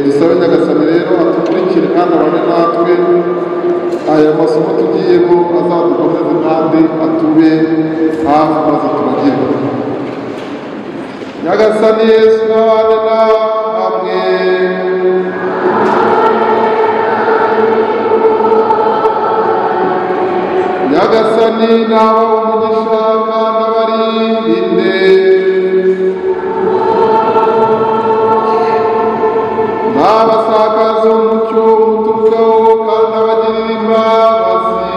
dusabe nyagasani rero atukurikire kandi abane natwe aya masomo tugiyemo azadukomeze kandi atube hafi maze tubagirwe. Nyagasani Yesu n'abane namwe. Nyagasani nawe umugisha kandi abarinde. N'abasakaza umucyo umuturukaho kandi abagirira imbabazi.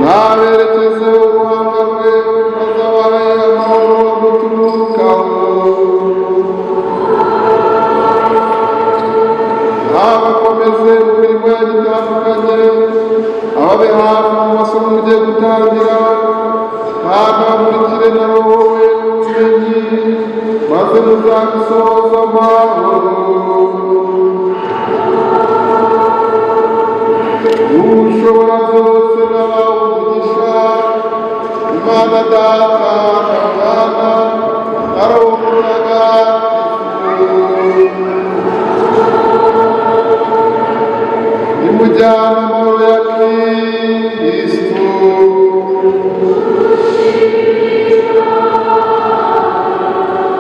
N'aberekeze uruhanga rwe maze abahe amahoro amuturukaho. N'abakomeze mu mirimo yanyu itandukanye, ababe hafi mu masomo mugiye gutangira, kandi abamurikire na roho we ubumenyi, maze muzagusohoza amahoro. Ushobora byose nawe umugisha, Imana Data na Mwana na Roho Mutagatifu. Nimujyana